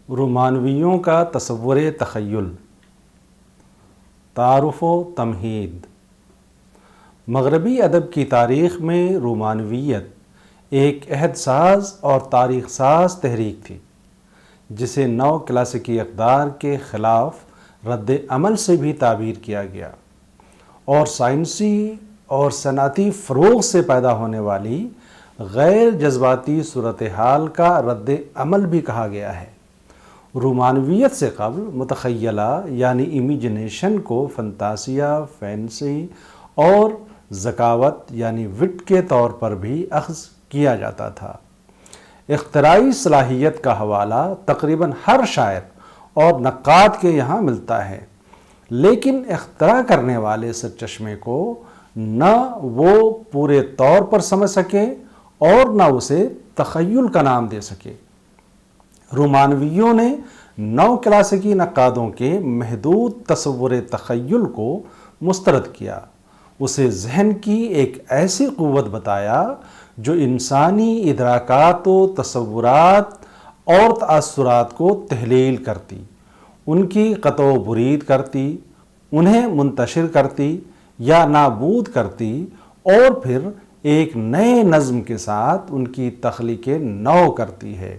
رومانویوں کا تصور تخیل، تعارف و تمہید۔ مغربی ادب کی تاریخ میں رومانویت ایک عہد ساز اور تاریخ ساز تحریک تھی، جسے نو کلاسیکی اقدار کے خلاف رد عمل سے بھی تعبیر کیا گیا اور سائنسی اور صنعتی فروغ سے پیدا ہونے والی غیر جذباتی صورتحال کا رد عمل بھی کہا گیا ہے۔ رومانویت سے قبل متخیلہ یعنی امیجنیشن کو فنتاسیہ، فینسی اور ذکاوت یعنی وٹ کے طور پر بھی اخذ کیا جاتا تھا۔ اختراعی صلاحیت کا حوالہ تقریباً ہر شاعر اور نقاد کے یہاں ملتا ہے، لیکن اختراع کرنے والے سرچشمے کو نہ وہ پورے طور پر سمجھ سکے اور نہ اسے تخیل کا نام دے سکے۔ رومانویوں نے نو کلاسیکی نقادوں کے محدود تصور تخیل کو مسترد کیا، اسے ذہن کی ایک ایسی قوت بتایا جو انسانی ادراکات و تصورات اور تاثرات کو تحلیل کرتی، ان کی قطع و برید کرتی، انہیں منتشر کرتی یا نابود کرتی اور پھر ایک نئے نظم کے ساتھ ان کی تخلیق نو کرتی ہے۔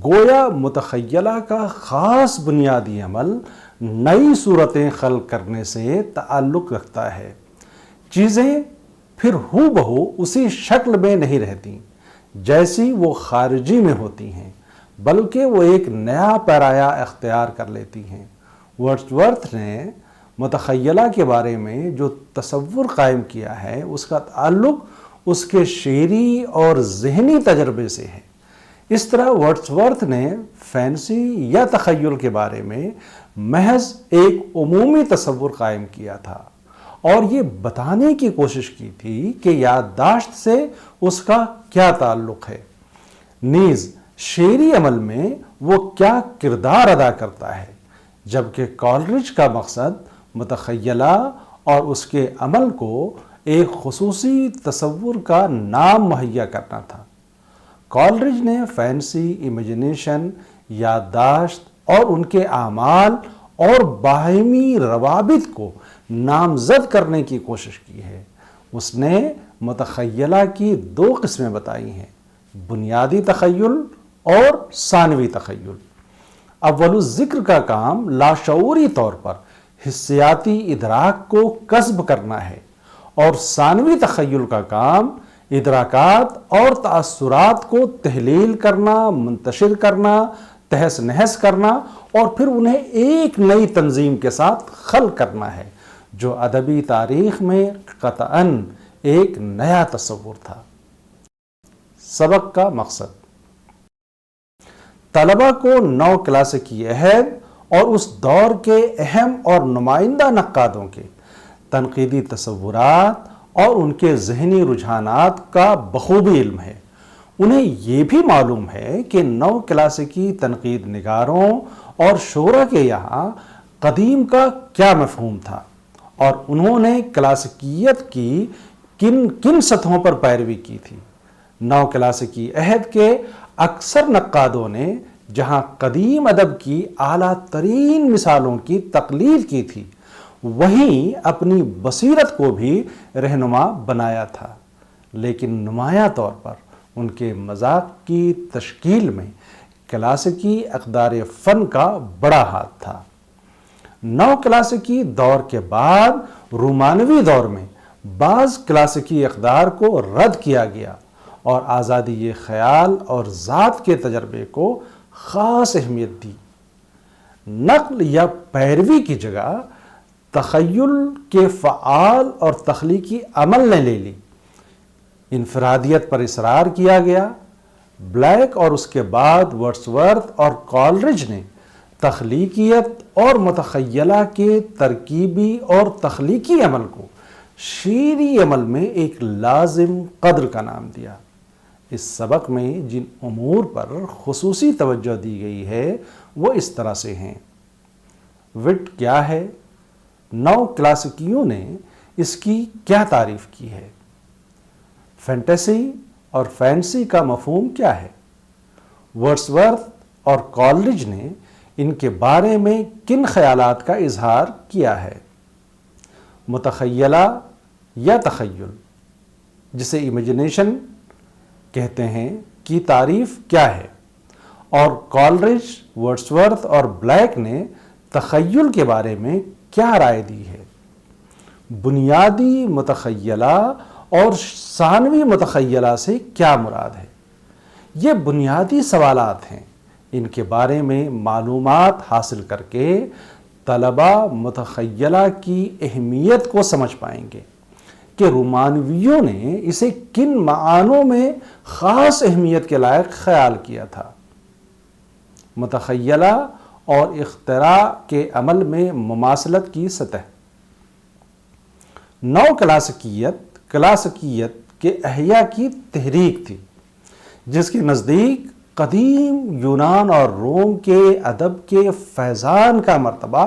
گویا متخیلہ کا خاص بنیادی عمل نئی صورتیں خلق کرنے سے تعلق رکھتا ہے۔ چیزیں پھر ہو بہو اسی شکل میں نہیں رہتی جیسی وہ خارجی میں ہوتی ہیں، بلکہ وہ ایک نیا پیرایا اختیار کر لیتی ہیں۔ ورڈزورتھ نے متخیلہ کے بارے میں جو تصور قائم کیا ہے، اس کا تعلق اس کے شعری اور ذہنی تجربے سے ہے۔ اس طرح ورڈزورتھ نے فینسی یا تخیل کے بارے میں محض ایک عمومی تصور قائم کیا تھا اور یہ بتانے کی کوشش کی تھی کہ یادداشت سے اس کا کیا تعلق ہے، نیز شعری عمل میں وہ کیا کردار ادا کرتا ہے، جبکہ کالرج کا مقصد متخیلہ اور اس کے عمل کو ایک خصوصی تصور کا نام مہیا کرنا تھا۔ کالرج نے فینسی، امیجنیشن، یادداشت اور ان کے اعمال اور باہمی روابط کو نامزد کرنے کی کوشش کی ہے۔ اس نے متخیلہ کی دو قسمیں بتائی ہیں، بنیادی تخیل اور ثانوی تخیل۔ اول الذکر کا کام لاشعوری طور پر حسیاتی ادراک کو کسب کرنا ہے اور ثانوی تخیل کا کام ادراکات اور تاثرات کو تحلیل کرنا، منتشر کرنا، تہس نہس کرنا اور پھر انہیں ایک نئی تنظیم کے ساتھ خلق کرنا ہے، جو ادبی تاریخ میں قطعاً ایک نیا تصور تھا۔ سبق کا مقصد: طلبہ کو نو کلاسیکی عہد اور اس دور کے اہم اور نمائندہ نقادوں کے تنقیدی تصورات اور ان کے ذہنی رجحانات کا بخوبی علم ہے۔ انہیں یہ بھی معلوم ہے کہ نو کلاسیکی تنقید نگاروں اور شعراء کے یہاں قدیم کا کیا مفہوم تھا اور انہوں نے کلاسیکیت کی کن کن سطحوں پر پیروی کی تھی۔ نو کلاسیکی عہد کے اکثر نقادوں نے جہاں قدیم ادب کی اعلیٰ ترین مثالوں کی تقلید کی تھی، وہیں اپنی بصیرت کو بھی رہنما بنایا تھا، لیکن نمایاں طور پر ان کے مذاق کی تشکیل میں کلاسیکی اقدار فن کا بڑا ہاتھ تھا۔ نو کلاسیکی دور کے بعد رومانوی دور میں بعض کلاسیکی اقدار کو رد کیا گیا اور آزادی خیال اور ذات کے تجربے کو خاص اہمیت دی۔ نقل یا پیروی کی جگہ تخیل کے فعال اور تخلیقی عمل نے لے لی۔ انفرادیت پر اصرار کیا گیا۔ بلیک اور اس کے بعد ورڈزورتھ اور کالرج نے تخلیقیت اور متخیلہ کے ترکیبی اور تخلیقی عمل کو شعری عمل میں ایک لازم قدر کا نام دیا۔ اس سبق میں جن امور پر خصوصی توجہ دی گئی ہے وہ اس طرح سے ہیں: وٹ کیا ہے؟ نو کلاسیکیوں نے اس کی کیا تعریف کی ہے؟ فینٹیسی اور فینسی کا مفہوم کیا ہے؟ ورڈزورتھ اور کالرج نے ان کے بارے میں کن خیالات کا اظہار کیا ہے؟ متخیلہ یا تخیل، جسے امیجنیشن کہتے ہیں، کی تعریف کیا ہے؟ اور کالرج، ورڈسورتھ اور بلیک نے تخیل کے بارے میں کیا رائے دی ہے؟ بنیادی متخیلہ اور ثانوی متخیلہ سے کیا مراد ہے؟ یہ بنیادی سوالات ہیں۔ ان کے بارے میں معلومات حاصل کر کے طلبہ متخیلہ کی اہمیت کو سمجھ پائیں گے کہ رومانویوں نے اسے کن معانوں میں خاص اہمیت کے لائق خیال کیا تھا۔ متخیلہ اور اختراع کے عمل میں مماثلت کی سطح۔ نو کلاسیکیت کے احیاء کی تحریک تھی، جس کے نزدیک قدیم یونان اور روم کے ادب کے فیضان کا مرتبہ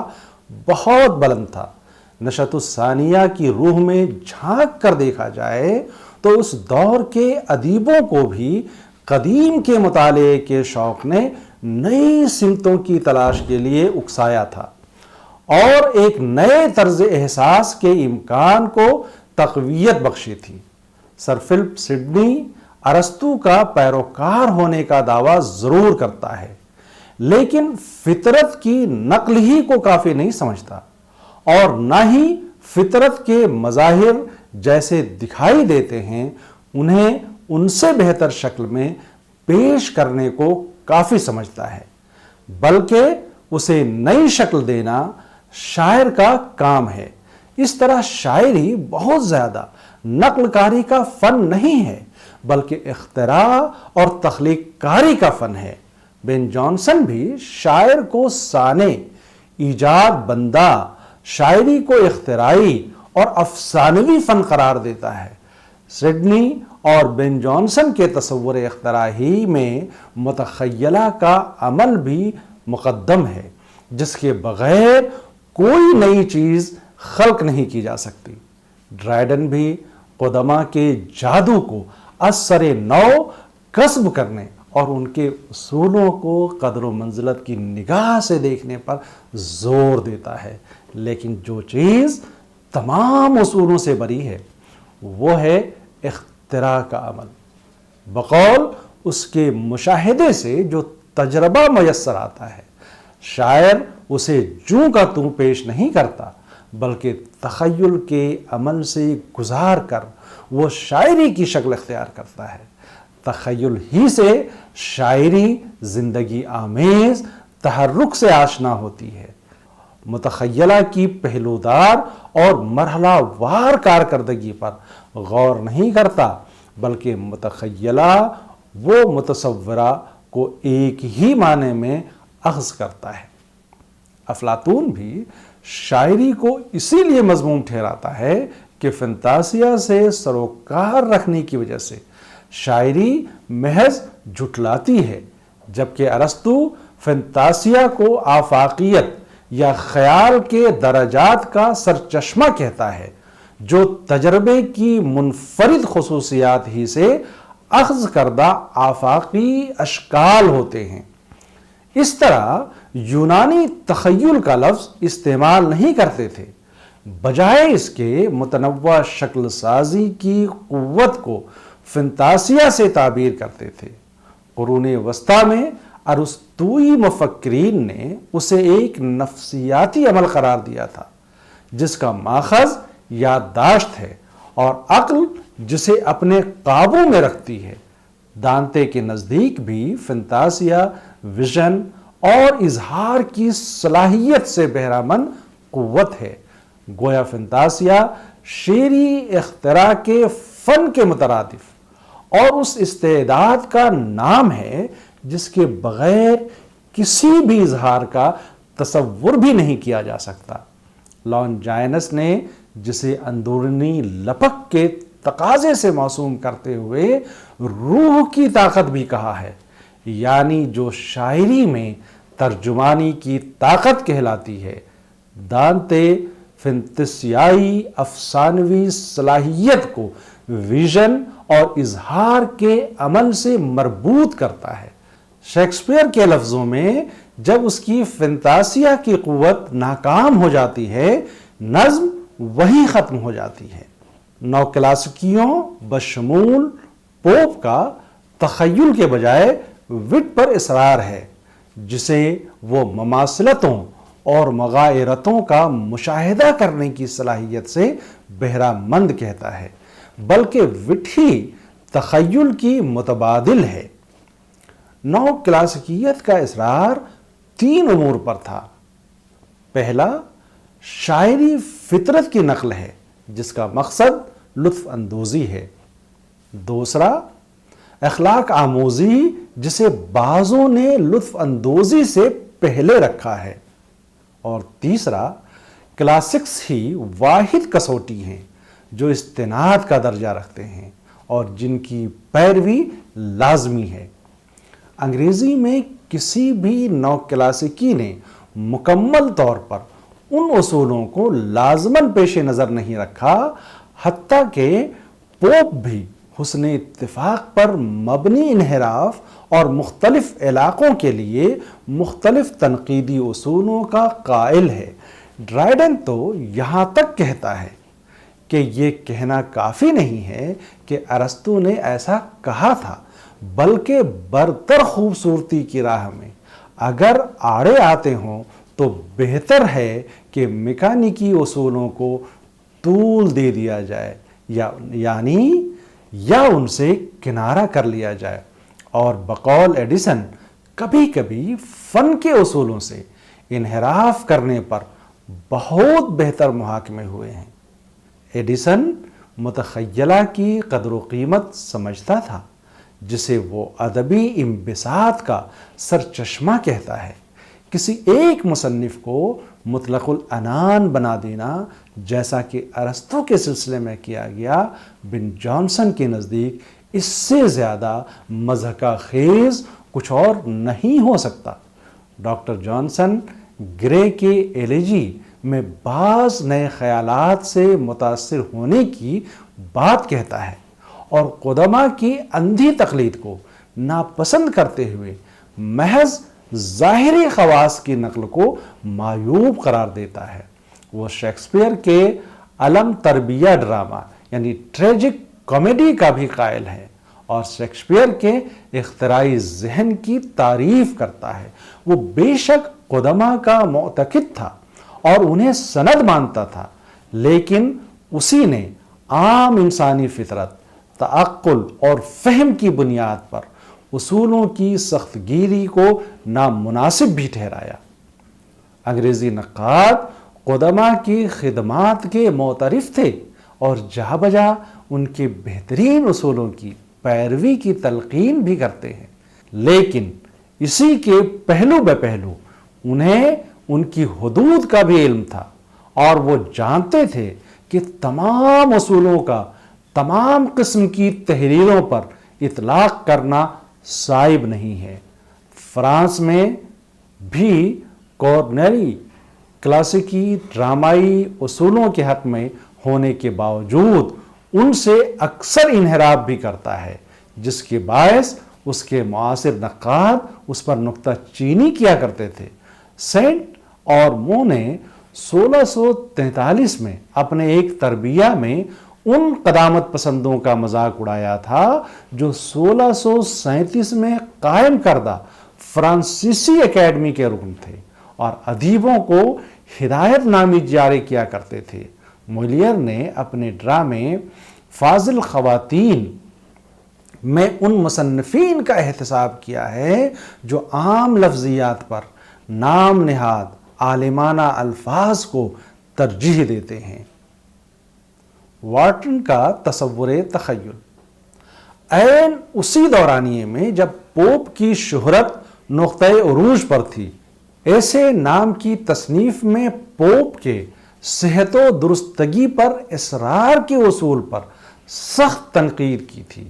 بہت بلند تھا۔ نشأۃ الثانیہ کی روح میں جھانک کر دیکھا جائے تو اس دور کے ادیبوں کو بھی قدیم کے مطالعے کے شوق نے نئی سمتوں کی تلاش کے لیے اکسایا تھا اور ایک نئے طرز احساس کے امکان کو تقویت بخشی تھی۔ سر فلپ سڈنی ارسطو کا پیروکار ہونے کا دعویٰ ضرور کرتا ہے، لیکن فطرت کی نقل ہی کو کافی نہیں سمجھتا اور نہ ہی فطرت کے مظاہر جیسے دکھائی دیتے ہیں انہیں ان سے بہتر شکل میں پیش کرنے کو کافی سمجھتا ہے، بلکہ اسے نئی شکل دینا شاعر کا کام ہے۔ اس طرح شاعری بہت زیادہ نقل کاری کا فن نہیں ہے، بلکہ اختراع اور تخلیق کاری کا فن ہے۔ بین جانسن بھی شاعر کو صانع، ایجاد بندہ، شاعری کو اختراعی اور افسانوی فن قرار دیتا ہے۔ سڈنی اور بین جانسن کے تصور اختراعی میں متخیلہ کا عمل بھی مقدم ہے، جس کے بغیر کوئی نئی چیز خلق نہیں کی جا سکتی۔ ڈرائیڈن بھی قدماء کے جادو کو اثر نو کسب کرنے اور ان کے اصولوں کو قدر و منزلت کی نگاہ سے دیکھنے پر زور دیتا ہے، لیکن جو چیز تمام اصولوں سے بری ہے وہ ہے اختراع کا عمل۔ بقول اس کے مشاہدے سے جو تجربہ میسر آتا ہے، شاعر اسے جوں کا توں پیش نہیں کرتا، بلکہ تخیل کے عمل سے گزار کر وہ شاعری کی شکل اختیار کرتا ہے۔ تخیل ہی سے شاعری زندگی آمیز تحرک سے آشنا ہوتی ہے۔ متخیلہ کی پہلودار اور مرحلہ وار کارکردگی پر غور نہیں کرتا، بلکہ متخیلہ وہ متصورہ کو ایک ہی معنی میں اخذ کرتا ہے۔ افلاطون بھی شاعری کو اسی لیے مذموم ٹھہراتا ہے کہ فنتاسیہ سے سروکار رکھنے کی وجہ سے شاعری محض جھٹلاتی ہے، جبکہ ارسطو فنتاسیہ کو آفاقیت یا خیال کے درجات کا سرچشمہ کہتا ہے، جو تجربے کی منفرد خصوصیات ہی سے اخذ کردہ آفاقی اشکال ہوتے ہیں۔ اس طرح یونانی تخیل کا لفظ استعمال نہیں کرتے تھے، بجائے اس کے متنوع شکل سازی کی قوت کو فنتاسیہ سے تعبیر کرتے تھے۔ قرون وسطی میں ارسطوئی مفکرین نے اسے ایک نفسیاتی عمل قرار دیا تھا، جس کا ماخذ یادداشت ہے اور عقل جسے اپنے قابو میں رکھتی ہے۔ دانتے کے نزدیک بھی فنتاسیہ ویژن اور اظہار کی صلاحیت سے بہرامند قوت ہے۔ گویا فنتاسیہ شعری اختراع کے فن کے مترادف اور اس استعداد کا نام ہے جس کے بغیر کسی بھی اظہار کا تصور بھی نہیں کیا جا سکتا۔ لانجائنس نے جسے اندرونی لپک کے تقاضے سے موسوم کرتے ہوئے روح کی طاقت بھی کہا ہے، یعنی جو شاعری میں ترجمانی کی طاقت کہلاتی ہے۔ دانتے فنتاسیائی افسانوی صلاحیت کو ویژن اور اظہار کے عمل سے مربوط کرتا ہے۔ شیکسپیئر کے لفظوں میں جب اس کی فنتاسیہ کی قوت ناکام ہو جاتی ہے، نظم وہی ختم ہو جاتی ہے۔ نو کلاسیکیوں بشمول پوپ کا تخیل کے بجائے وٹ پر اصرار ہے، جسے وہ مماثلتوں اور مغایرتوں کا مشاہدہ کرنے کی صلاحیت سے بہرہ مند کہتا ہے، بلکہ وٹ ہی تخیل کی متبادل ہے۔ نو کلاسیکیت کا اصرار 3 امور پر تھا۔ پہلا، شاعری فطرت کی نقل ہے جس کا مقصد لطف اندوزی ہے۔ دوسرا، اخلاق آموزی جسے بعضوں نے لطف اندوزی سے پہلے رکھا ہے۔ اور تیسرا، کلاسکس ہی واحد کسوٹی ہیں جو استناد کا درجہ رکھتے ہیں اور جن کی پیروی لازمی ہے۔ انگریزی میں کسی بھی نو کلاسیکی نے مکمل طور پر ان اصولوں کو لازماً پیش نظر نہیں رکھا، حتیٰ کہ پوپ بھی حسن اتفاق پر مبنی انحراف اور مختلف علاقوں کے لیے مختلف تنقیدی اصولوں کا قائل ہے۔ ڈرائیڈن تو یہاں تک کہتا ہے کہ یہ کہنا کافی نہیں ہے کہ ارسطو نے ایسا کہا تھا، بلکہ برتر خوبصورتی کی راہ میں اگر آڑے آتے ہوں تو بہتر ہے کہ میکانیکی اصولوں کو طول دے دیا جائے یا ان سے کنارہ کر لیا جائے۔ اور بقول ایڈیسن کبھی کبھی فن کے اصولوں سے انحراف کرنے پر بہت بہتر محاکمے ہوئے ہیں۔ ایڈیسن متخیلہ کی قدر و قیمت سمجھتا تھا، جسے وہ ادبی انبساط کا سرچشمہ کہتا ہے۔ کسی ایک مصنف کو مطلق العنان بنا دینا، جیسا کہ ارسطو کے سلسلے میں کیا گیا، بن جانسن کے نزدیک اس سے زیادہ مضحکہ خیز کچھ اور نہیں ہو سکتا۔ ڈاکٹر جانسن گرے کے ایلیجی میں بعض نئے خیالات سے متاثر ہونے کی بات کہتا ہے اور قدماء کی اندھی تقلید کو ناپسند کرتے ہوئے محض ظاہری خواص کی نقل کو معیوب قرار دیتا ہے۔ وہ شیکسپیئر کے علم تربیہ ڈرامہ یعنی ٹریجک کامیڈی کا بھی قائل ہے اور شیکسپیئر کے اختراعی ذہن کی تعریف کرتا ہے۔ وہ بے شک قدماء کا معتقد تھا اور انہیں سند مانتا تھا، لیکن اسی نے عام انسانی فطرت، تعقل اور فہم کی بنیاد پر اصولوں کی سخت گیری کو نامناسب بھی ٹھہرایا۔ انگریزی نقاد قدماء کی خدمات کے معترف تھے اور جہاں بجا ان کے بہترین اصولوں کی پیروی کی تلقین بھی کرتے ہیں، لیکن اسی کے پہلو بہ پہلو انہیں ان کی حدود کا بھی علم تھا اور وہ جانتے تھے کہ تمام اصولوں کا تمام قسم کی تحریروں پر اطلاق کرنا صائب نہیں ہے۔ فرانس میں بھی کورنیلی کلاسیکی ڈرامائی اصولوں کے حق میں ہونے کے باوجود ان سے اکثر انحراف بھی کرتا ہے، جس کے باعث اس کے معاصر نقاد اس پر نکتہ چینی کیا کرتے تھے۔ سینٹ اور مو نے 1643 میں اپنے ایک تربیہ میں ان قدامت پسندوں کا مذاق اڑایا تھا جو 1637 میں قائم کردہ فرانسیسی اکیڈمی کے رکن تھے اور ادیبوں کو ہدایت نامی جاری کیا کرتے تھے۔ مولیئر نے اپنے ڈرامے فاضل خواتین میں ان مصنفین کا احتساب کیا ہے جو عام لفظیات پر نام نہاد عالمانہ الفاظ کو ترجیح دیتے ہیں۔ وارٹن کا تصور تخیل عین اسی دورانیے میں جب پوپ کی شہرت نقطۂ عروج پر تھی، ایسے نام کی تصنیف میں پوپ کے صحت و درستگی پر اصرار کے اصول پر سخت تنقید کی تھی۔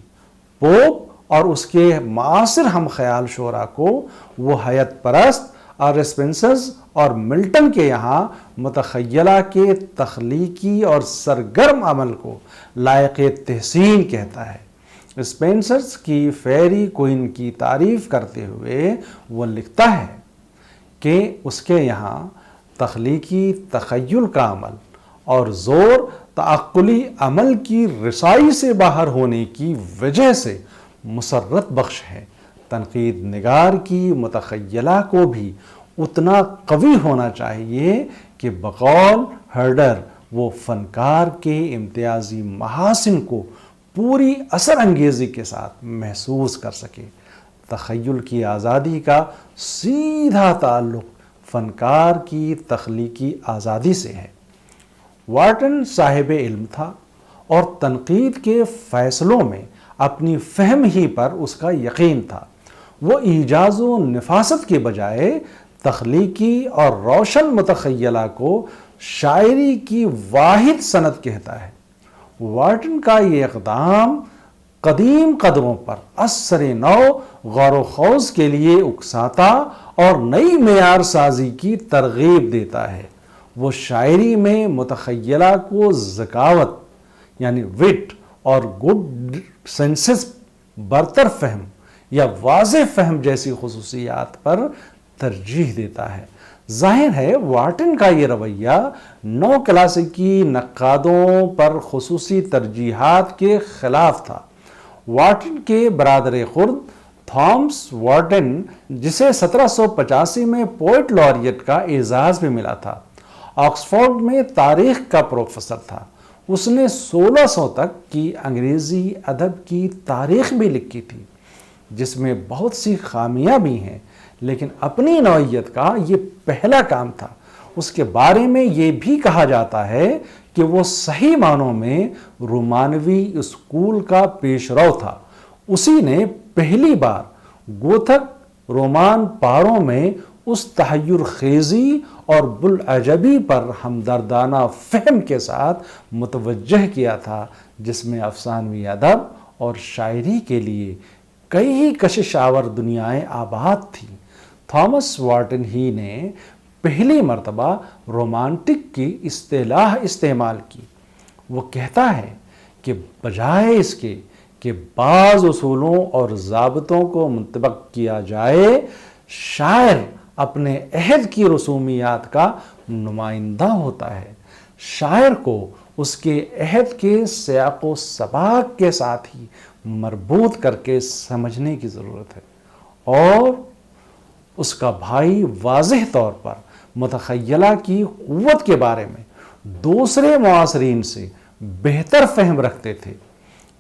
پوپ اور اس کے معاصر ہم خیال شعراء کو وہ حیت پرست اور اسپینسرز اور ملٹن کے یہاں متخیلہ کے تخلیقی اور سرگرم عمل کو لائق تحسین کہتا ہے۔ اسپینسرز کی فیری کوئن کی تعریف کرتے ہوئے وہ لکھتا ہے کہ اس کے یہاں تخلیقی تخیل کا عمل اور زور تعقلی عمل کی رسائی سے باہر ہونے کی وجہ سے مسرت بخش ہے۔ تنقید نگار کی متخیلہ کو بھی اتنا قوی ہونا چاہیے کہ بقول ہرڈر وہ فنکار کے امتیازی محاسن کو پوری اثر انگیزی کے ساتھ محسوس کر سکے۔ تخیل کی آزادی کا سیدھا تعلق فنکار کی تخلیقی آزادی سے ہے۔ وارٹن صاحب علم تھا اور تنقید کے فیصلوں میں اپنی فہم ہی پر اس کا یقین تھا۔ وہ ایجاز و نفاست کے بجائے تخلیقی اور روشن متخیلہ کو شاعری کی واحد صنعت کہتا ہے۔ وارٹن کا یہ اقدام قدیم قدروں پر اثر نو غور و خوض کے لیے اکساتا اور نئی معیار سازی کی ترغیب دیتا ہے۔ وہ شاعری میں متخیلہ کو ذکاوت یعنی وٹ اور گڈ سینسز، برتر فہم یا واضح فہم جیسی خصوصیات پر ترجیح دیتا ہے۔ ظاہر ہے وارٹن کا یہ رویہ نو کلاسیکی نقادوں پر خصوصی ترجیحات کے خلاف تھا۔ وارٹن کے برادر خرد تھامس وارٹن، جسے 1785 میں پوئٹ لاریٹ کا اعزاز بھی ملا تھا، آکسفورڈ میں تاریخ کا پروفیسر تھا۔ اس نے 1600 تک کی انگریزی ادب کی تاریخ بھی لکھی تھی، جس میں بہت سی خامیاں بھی ہیں، لیکن اپنی نوعیت کا یہ پہلا کام تھا۔ اس کے بارے میں یہ بھی کہا جاتا ہے کہ وہ صحیح معنوں میں رومانوی اسکول کا پیش رو تھا۔ اسی نے پہلی بار گوتھک رومان پاروں میں اس تحیر خیزی اور بلعجبی پر ہمدردانہ فہم کے ساتھ متوجہ کیا تھا جس میں افسانوی ادب اور شاعری کے لیے کئی کشش آور دنیائیں آباد تھیں۔ تھامس وارٹن ہی نے پہلی مرتبہ رومانٹک کی اصطلاح استعمال کی۔ وہ کہتا ہے کہ بجائے اس کے کہ بعض اصولوں اور ضابطوں کو منطبق کیا جائے، شاعر اپنے عہد کی رسومیات کا نمائندہ ہوتا ہے۔ شاعر کو اس کے عہد کے سیاق و سباق کے ساتھ ہی مربوط کر کے سمجھنے کی ضرورت ہے، اور اس کا بھائی واضح طور پر متخیلہ کی قوت کے بارے میں دوسرے معاصرین سے بہتر فہم رکھتے تھے۔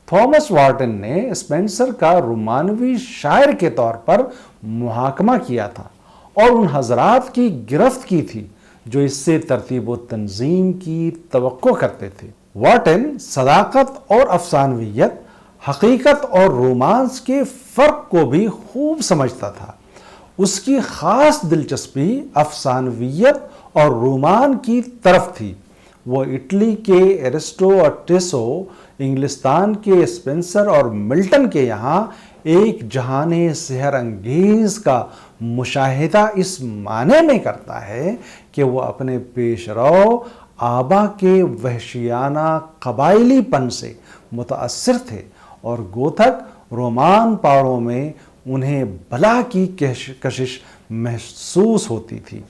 تھامس وارٹن نے اسپینسر کا رومانوی شاعر کے طور پر محاکمہ کیا تھا اور ان حضرات کی گرفت کی تھی جو اس سے ترتیب و تنظیم کی توقع کرتے تھے۔ وارٹن صداقت اور افسانویت، حقیقت اور رومانس کے فرق کو بھی خوب سمجھتا تھا۔ اس کی خاص دلچسپی افسانویت اور رومان کی طرف تھی۔ وہ اٹلی کے ایرسٹو اور ٹیسو، انگلستان کے اسپینسر اور ملٹن کے یہاں ایک جہان سحر انگیز کا مشاہدہ اس معنی میں کرتا ہے کہ وہ اپنے پیش رو آبا کے وحشیانہ قبائلی پن سے متاثر تھے اور گوتھک رومان پاڑوں میں انہیں بلا کی کشش محسوس ہوتی تھی۔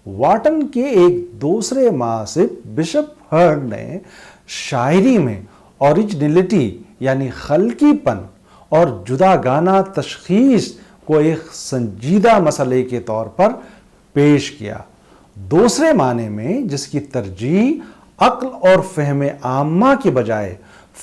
وارٹن کے ایک دوسرے معاصر بشپ ہرڈ نے شاعری میں اوریجنلٹی یعنی خلقی پن اور جداگانہ تشخیص کو ایک سنجیدہ مسئلے کے طور پر پیش کیا، دوسرے معنی میں جس کی ترجیح عقل اور فہم عامہ کے بجائے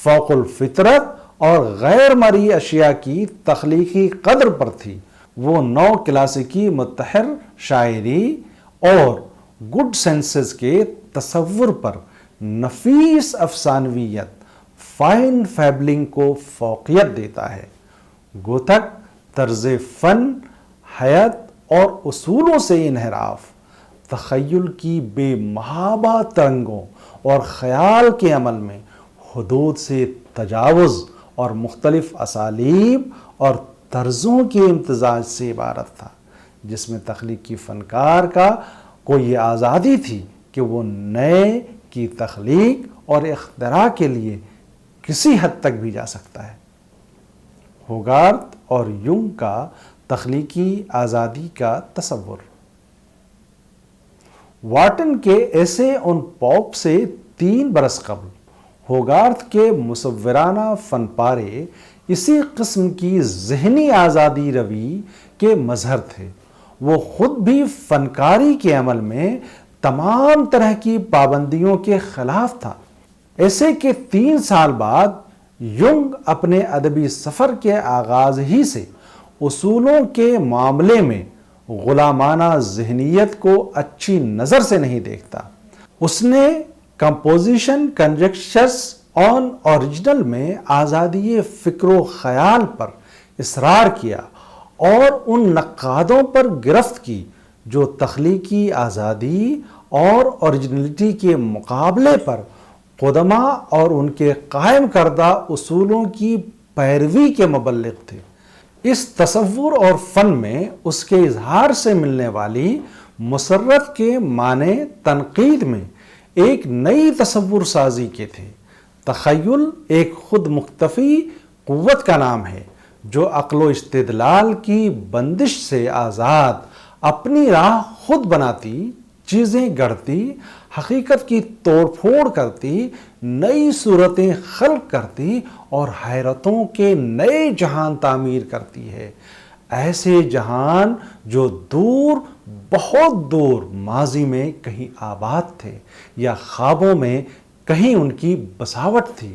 فوق الفطرت اور غیر مرئی اشیاء کی تخلیقی قدر پر تھی۔ وہ نو کلاسیکی متحر شاعری اور گڈ سینسز کے تصور پر نفیس افسانویت، فائن فیبلنگ کو فوقیت دیتا ہے۔ گوتھک طرز فن، حیات اور اصولوں سے انحراف، تخیل کی بے محابہ ترنگوں اور خیال کے عمل میں حدود سے تجاوز اور مختلف اسالیب اور طرزوں کے امتزاج سے عبارت تھا، جس میں تخلیقی فنکار کو یہ آزادی تھی کہ وہ نئے کی تخلیق اور اختراع کے لیے کسی حد تک بھی جا سکتا ہے۔ ہوگارتھ اور یونگ کا تخلیقی آزادی کا تصور۔ واٹن کے ایسے آن پاپ سے 3 برس قبل ہوگارتھ کے مصورانہ فن پارے اسی قسم کی ذہنی آزادی روی کے مظہر تھے۔ وہ خود بھی فنکاری کے عمل میں تمام طرح کی پابندیوں کے خلاف تھا۔ ایسے کہ 3 سال بعد یونگ اپنے ادبی سفر کے آغاز ہی سے اصولوں کے معاملے میں غلامانہ ذہنیت کو اچھی نظر سے نہیں دیکھتا۔ اس نے کمپوزیشن کنجکشرز آن اوریجنل میں آزادی فکر و خیال پر اصرار کیا اور ان نقادوں پر گرفت کی جو تخلیقی آزادی اور اوریجنلٹی کے مقابلے پر قدماء اور ان کے قائم کردہ اصولوں کی پیروی کے مبلغ تھے۔ اس تصور اور فن میں اس کے اظہار سے ملنے والی مسرت کے معنی تنقید میں ایک نئی تصور سازی کے تھے۔ تخیل ایک خود مختفی قوت کا نام ہے جو عقل و استدلال کی بندش سے آزاد اپنی راہ خود بناتی، چیزیں گڑھتی، حقیقت کی توڑ پھوڑ کرتی، نئی صورتیں خلق کرتی اور حیرتوں کے نئے جہان تعمیر کرتی ہے۔ ایسے جہان جو دور، بہت دور ماضی میں کہیں آباد تھے یا خوابوں میں کہیں ان کی بساوٹ تھی۔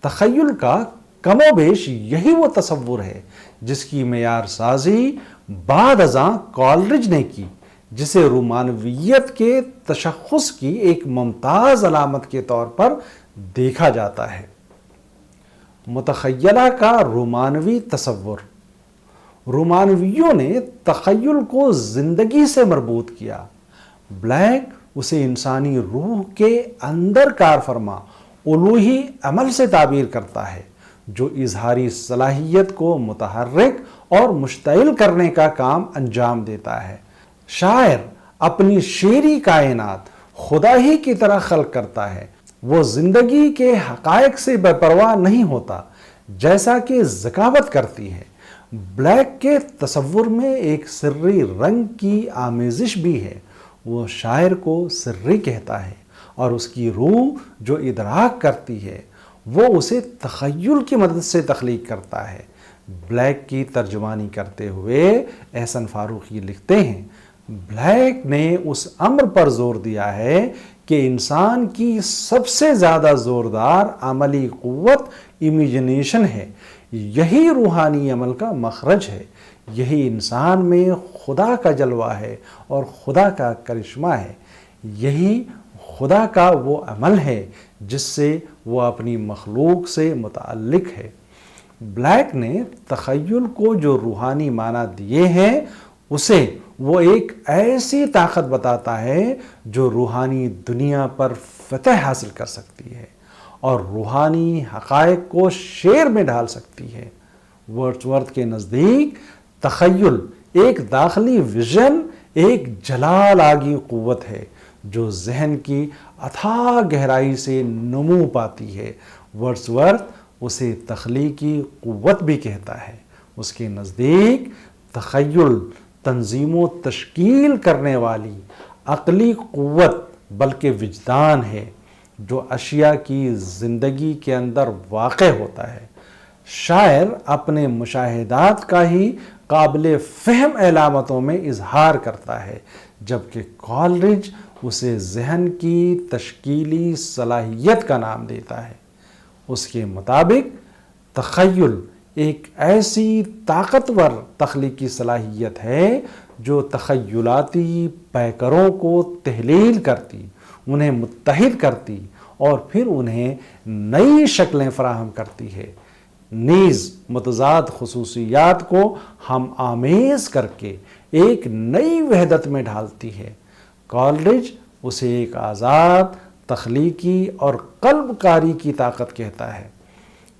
تخیل کا کم و بیش یہی وہ تصور ہے جس کی معیار سازی بعد ازاں کالرج نے کی، جسے رومانویت کے تشخص کی ایک ممتاز علامت کے طور پر دیکھا جاتا ہے۔ متخیلہ کا رومانوی تصور۔ رومانویوں نے تخیل کو زندگی سے مربوط کیا۔ بلیک اسے انسانی روح کے اندر کار فرما الوہی عمل سے تعبیر کرتا ہے جو اظہاری صلاحیت کو متحرک اور مشتعل کرنے کا کام انجام دیتا ہے۔ شاعر اپنی شعری کائنات خدا ہی کی طرح خلق کرتا ہے۔ وہ زندگی کے حقائق سے بے پرواہ نہیں ہوتا جیسا کہ ذکاوت کرتی ہے۔ بلیک کے تصور میں ایک سری رنگ کی آمیزش بھی ہے۔ وہ شاعر کو سری کہتا ہے اور اس کی روح جو ادراک کرتی ہے وہ اسے تخیل کی مدد سے تخلیق کرتا ہے۔ بلیک کی ترجمانی کرتے ہوئے احسن فاروقی لکھتے ہیں، بلیک نے اس امر پر زور دیا ہے کہ انسان کی سب سے زیادہ زوردار عملی قوت امیجنیشن ہے۔ یہی روحانی عمل کا مخرج ہے۔ یہی انسان میں خدا کا جلوہ ہے اور خدا کا کرشمہ ہے۔ یہی خدا کا وہ عمل ہے جس سے وہ اپنی مخلوق سے متعلق ہے۔ بلیک نے تخیل کو جو روحانی معنی دیے ہیں اسے وہ ایک ایسی طاقت بتاتا ہے جو روحانی دنیا پر فتح حاصل کر سکتی ہے اور روحانی حقائق کو شعر میں ڈھال سکتی ہے۔ ورڈزورتھ کے نزدیک تخیل ایک داخلی ویژن، ایک جلال آگی قوت ہے جو ذہن کی اتھاہ گہرائی سے نمو پاتی ہے۔ ورڈزورتھ اسے تخلیقی قوت بھی کہتا ہے۔ اس کے نزدیک تخیل تنظیم و تشکیل کرنے والی عقلی قوت بلکہ وجدان ہے جو اشیاء کی زندگی کے اندر واقع ہوتا ہے۔ شاعر اپنے مشاہدات کا ہی قابل فہم علامتوں میں اظہار کرتا ہے، جبکہ کالرج اسے ذہن کی تشکیلی صلاحیت کا نام دیتا ہے۔ اس کے مطابق تخیل ایک ایسی طاقتور تخلیقی صلاحیت ہے جو تخیلاتی پیکروں کو تحلیل کرتی، انہیں متحد کرتی اور پھر انہیں نئی شکلیں فراہم کرتی ہے، نیز متضاد خصوصیات کو ہم آمیز کر کے ایک نئی وحدت میں ڈھالتی ہے۔ کالرج اسے ایک آزاد، تخلیقی اور قلب کاری کی طاقت کہتا ہے۔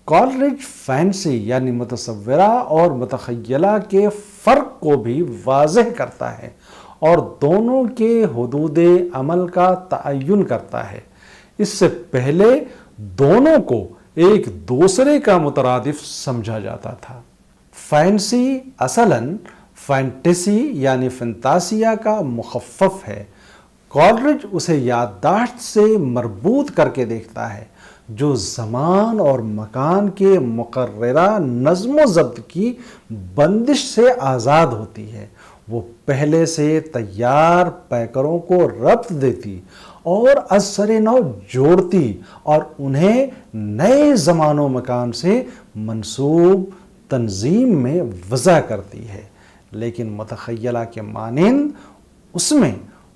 کالرج فینسی یعنی متصورہ اور متخیلہ کے فرق کو بھی واضح کرتا ہے اور دونوں کے حدود عمل کا تعین کرتا ہے۔ اس سے پہلے دونوں کو ایک دوسرے کا مترادف سمجھا جاتا تھا۔ فینسی اصلاً فینٹیسی یعنی فنتاسیا کا مخفف ہے۔ کالرج اسے یادداشت سے مربوط کر کے دیکھتا ہے جو زمان اور مکان کے مقررہ نظم و ضبط کی بندش سے آزاد ہوتی ہے۔ وہ پہلے سے تیار پیکروں کو ربط دیتی اور از سر نو جوڑتی اور انہیں نئے زمان و مکان سے منسوب تنظیم میں وضع کرتی ہے، لیکن متخیلہ کے مانند اس میں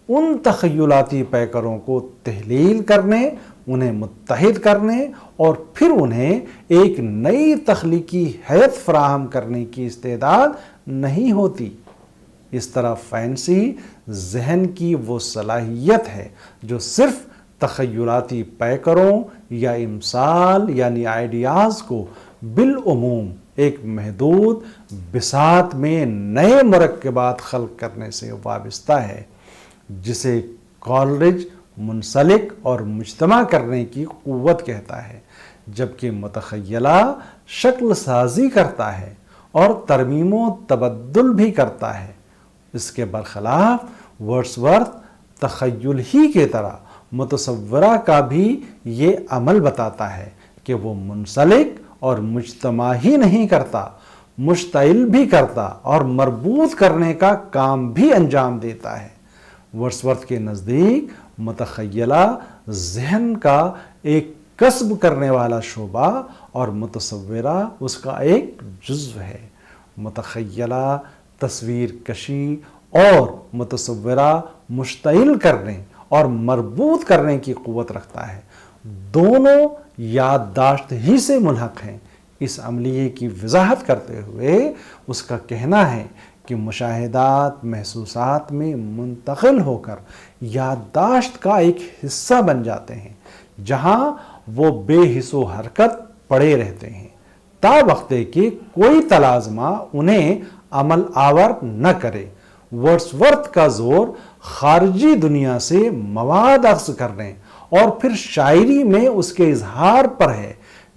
ان تخیلاتی پیکروں کو تحلیل کرنے، انہیں متحد کرنے اور پھر انہیں ایک نئی تخلیقی حیت فراہم کرنے کی استعداد نہیں ہوتی۔ اس طرح فینسی ذہن کی وہ صلاحیت ہے جو صرف تخیلاتی پیکروں یا امثال یعنی آئیڈیاز کو بالعموم ایک محدود بساط میں نئے مرکبات خلق کرنے سے وابستہ ہے، جسے کالرج منسلک اور مجتمع کرنے کی قوت کہتا ہے، جبکہ متخیلہ شکل سازی کرتا ہے اور ترمیم و تبدل بھی کرتا ہے۔ اس کے برخلاف ورڈسورتھ تخیل ہی کی طرح متصورہ کا بھی یہ عمل بتاتا ہے کہ وہ منسلک اور مجتمع ہی نہیں کرتا، مشتعل بھی کرتا اور مربوط کرنے کا کام بھی انجام دیتا ہے۔ ورڈسورتھ کے نزدیک متخیلہ ذہن کا ایک کسب کرنے والا شعبہ اور متصورہ اس کا ایک جزو ہے۔ متخیلہ تصویر کشی اور متصورہ مشتعل کرنے اور مربوط کرنے کی قوت رکھتا ہے، دونوں یادداشت ہی سے ملحق ہیں۔ اس عملیے کی وضاحت کرتے ہوئے اس کا کہنا ہے کہ مشاہدات محسوسات میں منتقل ہو کر یادداشت کا ایک حصہ بن جاتے ہیں، جہاں وہ بے حس و حرکت پڑے رہتے ہیں تا وقتے کہ کوئی تلازمہ انہیں عمل آور نہ کرے۔ ورڈسورتھ کا زور خارجی دنیا سے مواد اخذ کرنے اور پھر شاعری میں اس کے اظہار پر ہے،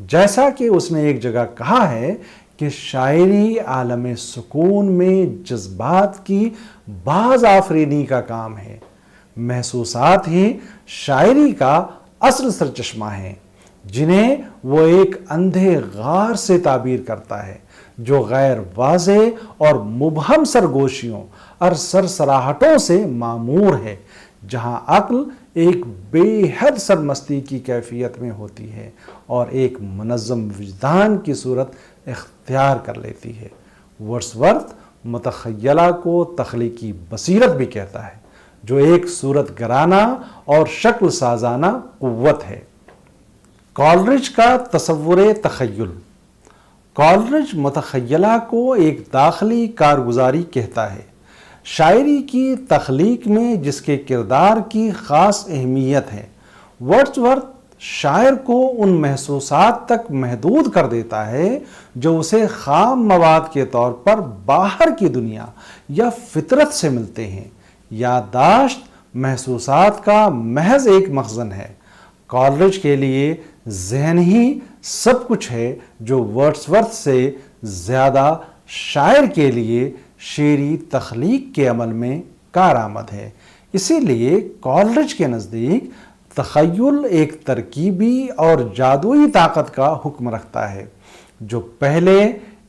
جیسا کہ اس نے ایک جگہ کہا ہے کہ شاعری عالم سکون میں جذبات کی باز آفرینی کا کام ہے۔ محسوسات ہی شاعری کا اصل سرچشمہ ہیں، جنہیں وہ ایک اندھے غار سے تعبیر کرتا ہے جو غیر واضح اور مبہم سرگوشیوں اور سرسراہٹوں سے معمور ہے، جہاں عقل ایک بے حد سرمستی کی کیفیت میں ہوتی ہے اور ایک منظم وجدان کی صورت اختیار کر لیتی ہے۔ ورڈسورتھ متخیلہ کو تخلیقی بصیرت بھی کہتا ہے، جو ایک صورت گرانہ اور شکل سازانہ قوت ہے۔ کالرج کا تصور تخیل۔ کالرج متخیلہ کو ایک داخلی کارگزاری کہتا ہے، شاعری کی تخلیق میں جس کے کردار کی خاص اہمیت ہے۔ ورڈسورتھ شاعر کو ان محسوسات تک محدود کر دیتا ہے جو اسے خام مواد کے طور پر باہر کی دنیا یا فطرت سے ملتے ہیں۔ یادداشت محسوسات کا محض ایک مخزن ہے۔ کالرج کے لیے ذہن ہی سب کچھ ہے، جو ورڈسورتھ سے زیادہ شاعر کے لیے شعری تخلیق کے عمل میں کارآمد ہے۔ اسی لیے کالرج کے نزدیک تخیل ایک ترکیبی اور جادوئی طاقت کا حکم رکھتا ہے، جو پہلے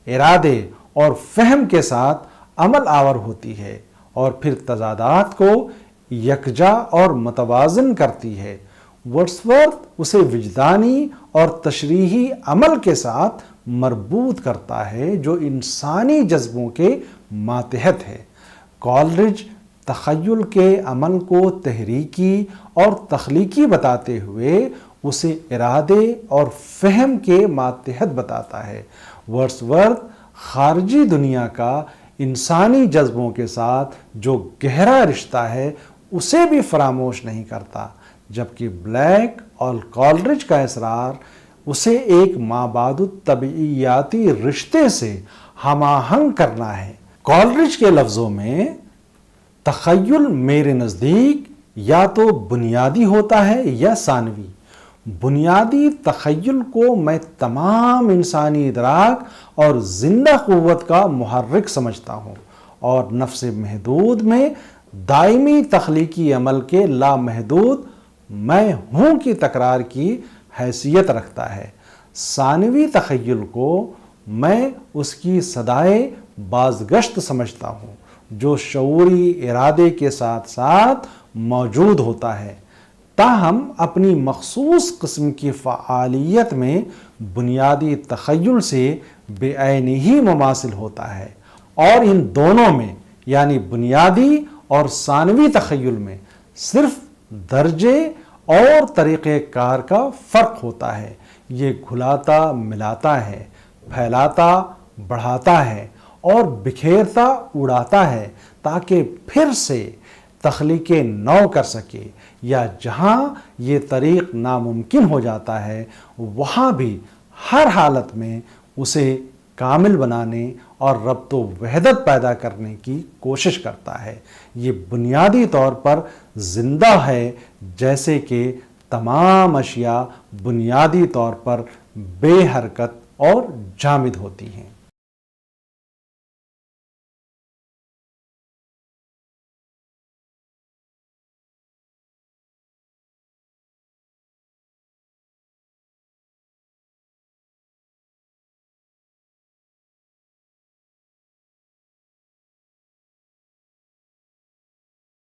ارادے اور فہم کے ساتھ عمل آور ہوتی ہے اور پھر تضادات کو یکجا اور متوازن کرتی ہے۔ ورڈسورتھ اسے وجدانی اور تشریحی عمل کے ساتھ مربوط کرتا ہے جو انسانی جذبوں کے ماتحت ہے۔ کالرج تخیل کے عمل کو تحریکی اور تخلیقی بتاتے ہوئے اسے ارادے اور فہم کے ماتحت بتاتا ہے۔ ورڈسورتھ خارجی دنیا کا انسانی جذبوں کے ساتھ جو گہرا رشتہ ہے اسے بھی فراموش نہیں کرتا، جبکہ بلیک اور کالرج کا اصرار اسے ایک مابعد الطبعیاتی رشتے سے ہم آہنگ کرنا ہے۔ کالرج کے لفظوں میں تخیل میرے نزدیک یا تو بنیادی ہوتا ہے یا ثانوی، بنیادی تخیل کو میں تمام انسانی ادراک اور زندہ قوت کا محرک سمجھتا ہوں، اور نفس محدود میں دائمی تخلیقی عمل کے لامحدود میں ہوں کی تکرار کی حیثیت رکھتا ہے۔ ثانوی تخیل کو میں اس کی صدائے بازگشت سمجھتا ہوں، جو شعوری ارادے کے ساتھ ساتھ موجود ہوتا ہے، تاہم اپنی مخصوص قسم کی فعالیت میں بنیادی تخیل سے بے عینی ہی مماثل ہوتا ہے، اور ان دونوں میں یعنی بنیادی اور ثانوی تخیل میں صرف درجے اور طریقہ کار کا فرق ہوتا ہے۔ یہ گھلاتا ملاتا ہے، پھیلاتا بڑھاتا ہے اور بکھیرتا اڑاتا ہے، تاکہ پھر سے تخلیق نو کر سکے، یا جہاں یہ طریق ناممکن ہو جاتا ہے وہاں بھی ہر حالت میں اسے کامل بنانے اور ربط و وحدت پیدا کرنے کی کوشش کرتا ہے۔ یہ بنیادی طور پر زندہ ہے، جیسے کہ تمام اشیاء بنیادی طور پر بے حرکت اور جامد ہوتی ہیں۔